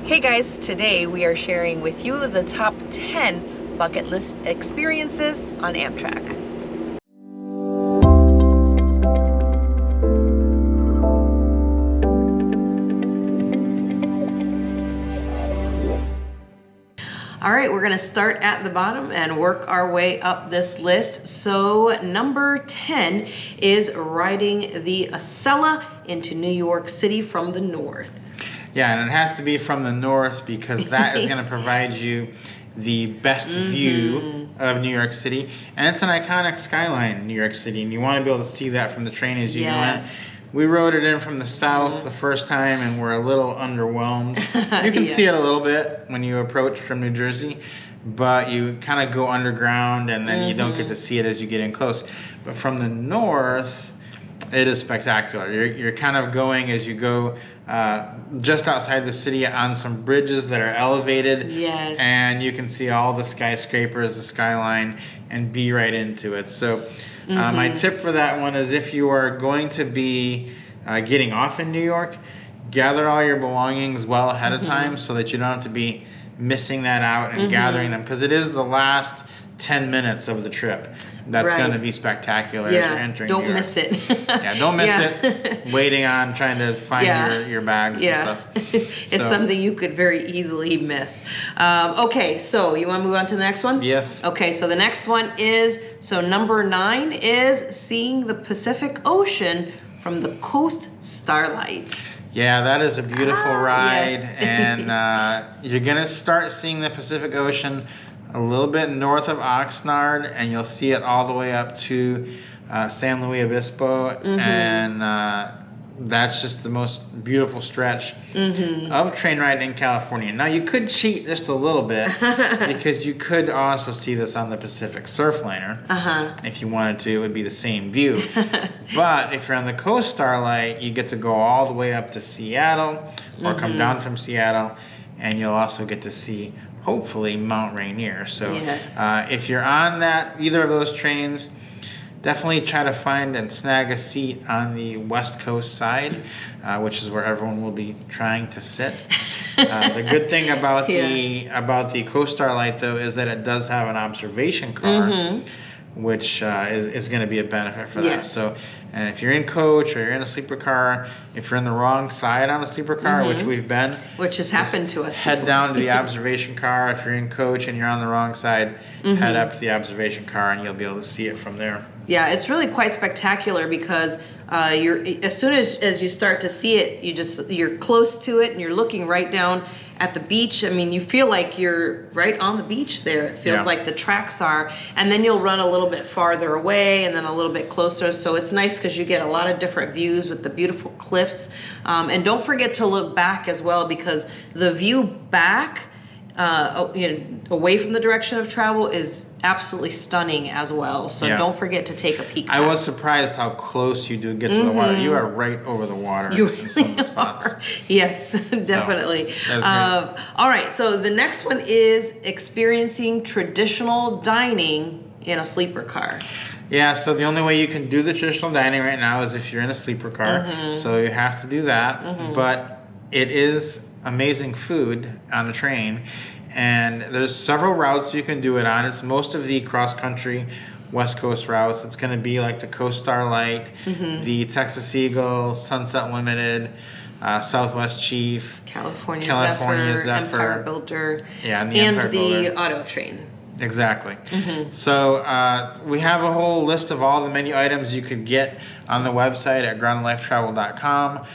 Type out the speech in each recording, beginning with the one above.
Hey guys, today we are sharing with you the top 10 bucket list experiences on Amtrak. All right, we're gonna start at the bottom and work our way up this list. So number 10 is riding the Acela into New York City from the north. Yeah, and it has to be from the north because that is going to provide you the best view of New York City. And it's an iconic skyline in New York City, and you want to be able to see that from the train as you go in. We rode it in from the south the first time, and we're a little underwhelmed. You can see it a little bit when you approach from New Jersey, but you kind of go underground, and then you don't get to see it as you get in close. But from the north, it is spectacular. You're kind of going as you go just outside the city on some bridges that are elevated. Yes. And you can see all the skyscrapers, the skyline, and be right into it. So my tip for that one is if you are going to be getting off in New York, gather all your belongings well ahead of time so that you don't have to be missing that out and gathering them, because it is the last 10 minutes of the trip. That's going to be spectacular as you're entering New York. Don't miss it. Yeah, don't miss it. Waiting on trying to find your bags and stuff. It's something you could very easily miss. Okay, so you want to move on to the next one? Yes. Okay, so the next one is, so number 9 is seeing the Pacific Ocean from the Coast Starlight. Yeah, that is a beautiful ride. Yes. And you're going to start seeing the Pacific Ocean a little bit north of Oxnard, and you'll see it all the way up to San Luis Obispo, and that's just the most beautiful stretch of train ride in California. Now, you could cheat just a little bit because you could also see this on the Pacific Surfliner. If you wanted to, it would be the same view. But if you're on the Coast Starlight, you get to go all the way up to Seattle or come down from Seattle, and you'll also get to see hopefully Mount Rainier. So if you're on either of those trains, definitely try to find and snag a seat on the West Coast side, which is where everyone will be trying to sit. The good thing about the Coast Starlight, though, is that it does have an observation car, which is going to be a benefit for that. So, and if you're in coach or you're in a sleeper car, if you're in the wrong side on the sleeper car, which we've been, which has happened to us, head down to the observation car. If you're in coach and you're on the wrong side, head up to the observation car, and you'll be able to see it from there. Yeah, it's really quite spectacular because you're as soon as you start to see it, you're close to it and you're looking right down at the beach. I mean, you feel like you're right on the beach there. It feels like the tracks are, and then you'll run a little bit farther away and then a little bit closer. So it's nice because you get a lot of different views with the beautiful cliffs. And don't forget to look back as well, because the view back away from the direction of travel is absolutely stunning as well. So don't forget to take a peek back. I was surprised how close you do get to the water. You are right over the water in some of the spots. Yes, definitely. So, that's great. All right, so the next one is experiencing traditional dining in a sleeper car. Yeah, so the only way you can do the traditional dining right now is if you're in a sleeper car. So you have to do that. But it is amazing food on the train, and there's several routes you can do it on. It's most of the cross-country West Coast routes. It's going to be like the Coast Starlight, the Texas Eagle, Sunset Limited, Southwest Chief, California Zephyr, Empire Builder, and the Empire Builder. Auto Train. Exactly. So we have a whole list of all the menu items you could get on the website at groundandlifetravel.com.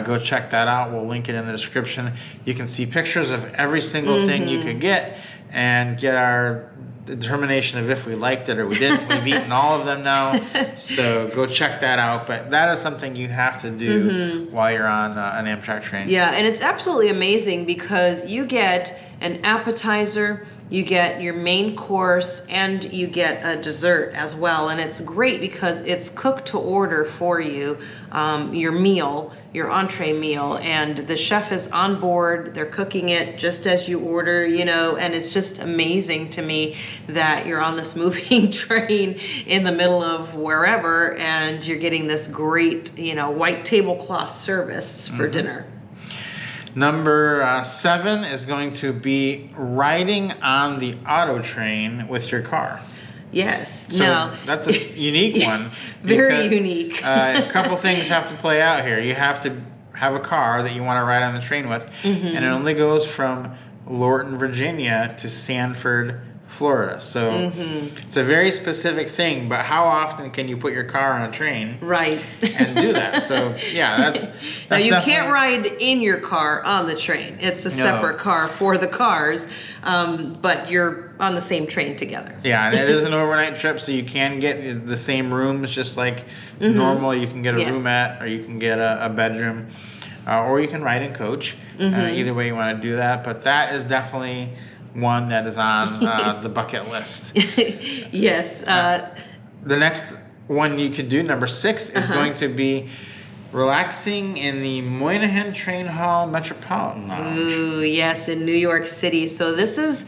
Go check that out. We'll link it in the description. You can see pictures of every single thing you could get and get our determination of if we liked it or we didn't. We've eaten all of them now, so go check that out. But that is something you have to do while you're on an Amtrak train. Yeah, and it's absolutely amazing because you get an appetizer, you get your main course, and you get a dessert as well. And it's great because it's cooked to order for you, your meal, your entree meal, and the chef is on board. They're cooking it just as you order, and it's just amazing to me that you're on this moving train in the middle of wherever, and you're getting this great, white tablecloth service for dinner. Number 7 is going to be riding on the auto train with your car. Yes. So no. that's a unique one. Very unique. A couple things have to play out here. You have to have a car that you want to ride on the train with, and it only goes from Lorton, Virginia to Sanford, Florida. So it's a very specific thing, but how often can you put your car on a train right and do that? So yeah, that's now you definitely... can't ride in your car on the train. It's a separate car for the cars, but you're on the same train together. Yeah, and it is an overnight trip, so you can get the same rooms just like normal. You can get a roomette, or you can get a bedroom, or you can ride in coach. Either way you want to do that, but that is definitely one that is on the bucket list. Yes. The next one you could do, number 6, is going to be relaxing in the Moynihan Train Hall Metropolitan Lounge. Ooh, yes, in New York City. So this is,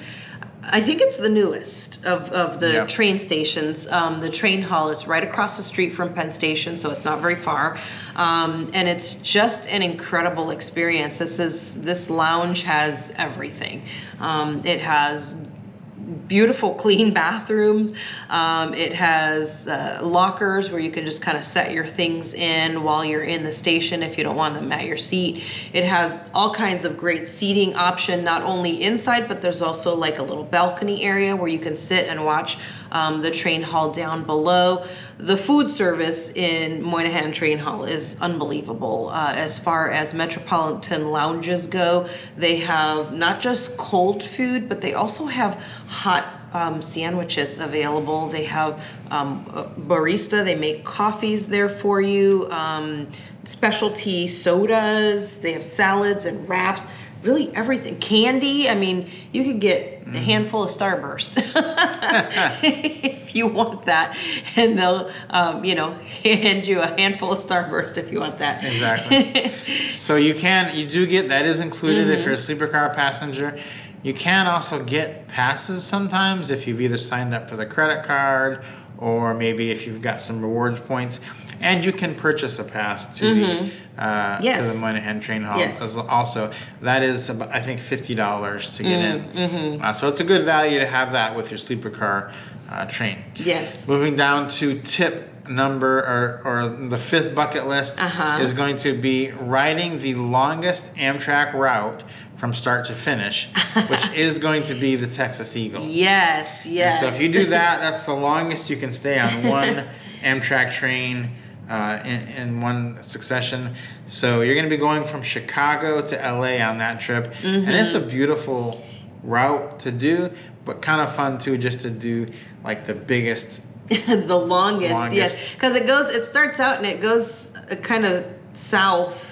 I think it's the newest of the train stations. The train hall is right across the street from Penn Station, so it's not very far. And it's just an incredible experience. This lounge has everything. It has beautiful clean bathrooms. It has lockers where you can just kind of set your things in while you're in the station if you don't want them at your seat. It has all kinds of great seating option, not only inside, but there's also like a little balcony area where you can sit and watch the train hall down below. The food service in Moynihan Train Hall is unbelievable. As far as metropolitan lounges go, they have not just cold food, but they also have hot sandwiches available. They have a barista. They make coffees there for you. Specialty sodas. They have salads and wraps. Really everything. Candy. I mean, you could get a handful of Starburst if you want that, and they'll, hand you a handful of Starburst if you want that. Exactly. So you do get, that is included if you're a sleeper car passenger. You can also get passes sometimes if you've either signed up for the credit card or maybe if you've got some rewards points. And you can purchase a pass to the Moynihan Train Hall. Yes. Also, that is about, I think, $50 to get in. So it's a good value to have that with your sleeper car train. Yes. Moving down to tip number or the 5th bucket list is going to be riding the longest Amtrak route from start to finish, which is going to be the Texas Eagle. Yes, yes. And so if you do that, that's the longest you can stay on one Amtrak train in one succession. So you're going to be going from Chicago to LA on that trip. And it's a beautiful route to do, but kind of fun too, just to do like the biggest the longest, yes, because it starts out and it goes kind of south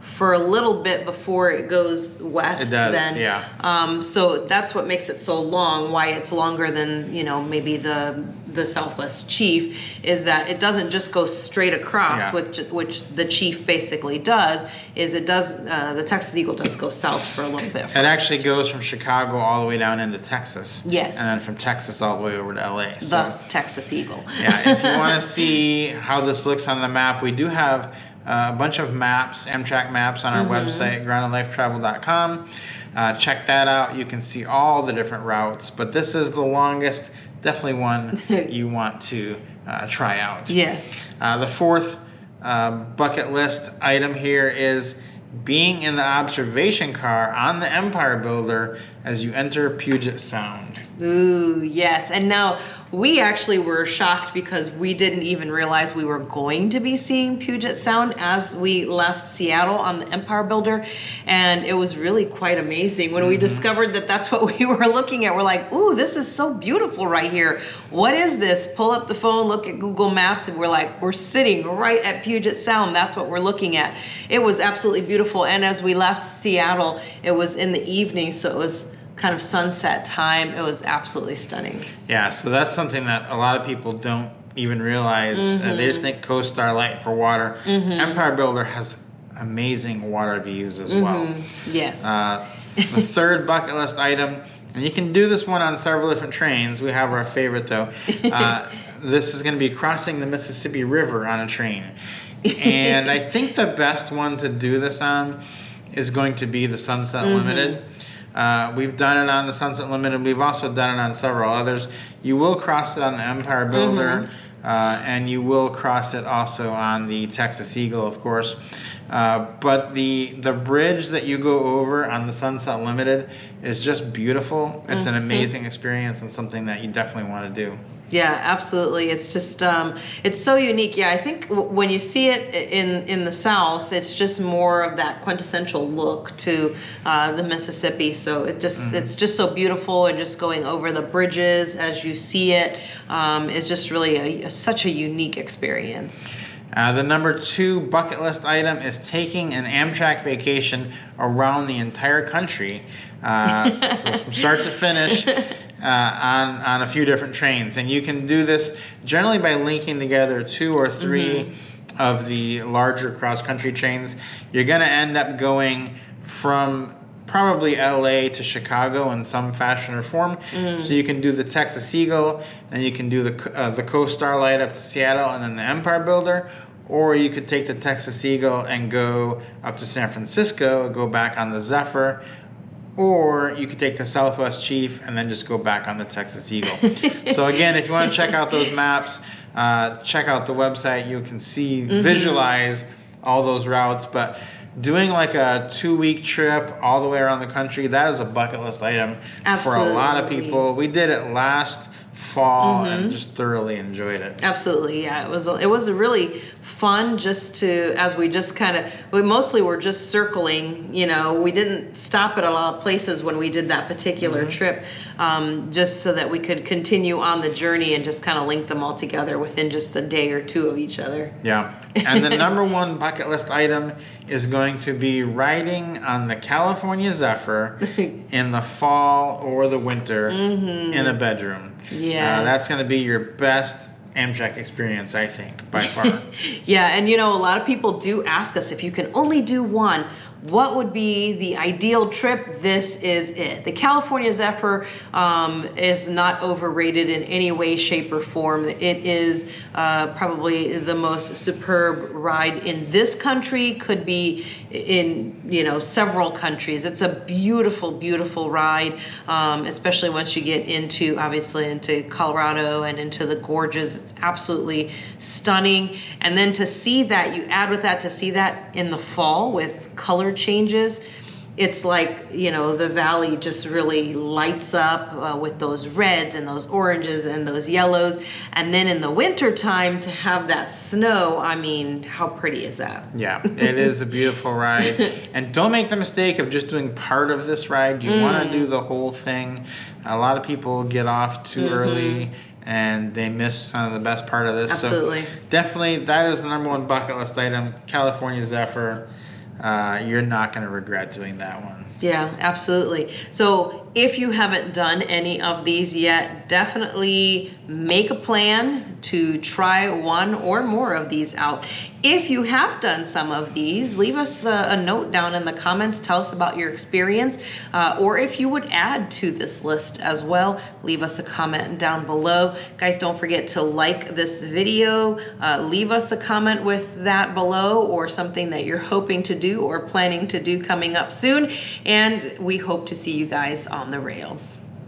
for a little bit before it goes west. It does, then. yeah. So that's what makes it so long, why it's longer than, maybe the Southwest Chief, is that it doesn't just go straight across, which the Chief basically does, the Texas Eagle does go south for a little bit first. It actually goes from Chicago all the way down into Texas. Yes. And then from Texas all the way over to LA. Thus, Texas Eagle. Yeah, if you want to see how this looks on the map, we do have a bunch of maps, Amtrak maps on our website, groundedlifetravel.com. Check that out. You can see all the different routes, but this is the longest, definitely one you want to try out. Yes. The 4th bucket list item here is being in the observation car on the Empire Builder as you enter Puget Sound. Ooh, yes. And now we actually were shocked because we didn't even realize we were going to be seeing Puget Sound as we left Seattle on the Empire Builder. And it was really quite amazing when we discovered that that's what we were looking at. We're like, ooh, this is so beautiful right here. What is this? Pull up the phone, look at Google Maps, and we're like, we're sitting right at Puget Sound. That's what we're looking at. It was absolutely beautiful. And as we left Seattle, it was in the evening, so it was kind of sunset time. It was absolutely stunning. Yeah, so that's something that a lot of people don't even realize. They just think Coast Starlight for water. Empire Builder has amazing water views as well. Yes. The 3rd bucket list item, and you can do this one on several different trains. We have our favorite though. This is going to be crossing the Mississippi River on a train. And I think the best one to do this on is going to be the Sunset Limited. We've done it on the Sunset Limited. We've also done it on several others. You will cross it on the Empire Builder, and you will cross it also on the Texas Eagle, of course. But the bridge that you go over on the Sunset Limited is just beautiful. It's an amazing experience and something that you definitely want to do. Yeah, absolutely. It's just, it's so unique. Yeah, I think when you see it in the South, it's just more of that quintessential look to the Mississippi. So it's just so beautiful, and just going over the bridges as you see it is just really such a unique experience. The number 2 bucket list item is taking an Amtrak vacation around the entire country, so from start to finish. On a few different trains, and you can do this generally by linking together 2 or 3 of the larger cross-country trains. You're going to end up going from probably LA to Chicago in some fashion or form. So you can do the Texas Eagle, and you can do the Coast Starlight up to Seattle, and then the Empire Builder. Or you could take the Texas Eagle and go up to San Francisco, go back on the Zephyr. Or you could take the Southwest Chief and then just go back on the Texas Eagle. So again, if you want to check out those maps, check out the website. You can see, visualize all those routes. But doing like a 2-week trip all the way around the country, that is a bucket list item for a lot of people. We did it last fall and just thoroughly enjoyed it. Absolutely, yeah. It was a really fun, just to, as we just kind of, we mostly were just circling, you know, we didn't stop at a lot of places when we did that particular trip, just so that we could continue on the journey and just kind of link them all together within just a day or 2 of each other. Yeah, and the number 1 bucket list item is going to be riding on the California Zephyr in the fall or the winter in a bedroom. Yeah, that's going to be your best Amtrak experience, I think, by far. Yeah, and you know, a lot of people do ask us, if you can only do one, what would be the ideal trip? This is it. The California Zephyr is not overrated in any way, shape, or form. It is probably the most superb ride in this country, could be in, you know, several countries. It's a beautiful, beautiful ride, especially once you get into, obviously, into Colorado and into the gorges. It's absolutely stunning. And then to see that, you add with that, to see that in the fall with color changes, it's like, you know, the valley just really lights up with those reds and those oranges and those yellows. And then in the winter time, to have that snow, I mean, how pretty is that? Yeah, it is a beautiful ride. And don't make the mistake of just doing part of this ride. You want to do the whole thing. A lot of people get off too early and they miss some of the best part of this. Absolutely. So definitely, that is the number 1 bucket list item, California Zephyr. You're not going to regret doing that one. Yeah, absolutely. So if you haven't done any of these yet, definitely make a plan to try one or more of these out. If you have done some of these, leave us a note down in the comments. Tell us about your experience, or if you would add to this list as well, leave us a comment down below. Guys, don't forget to like this video. Leave us a comment with that below, or something that you're hoping to do or planning to do coming up soon. And we hope to see you guys on the rails.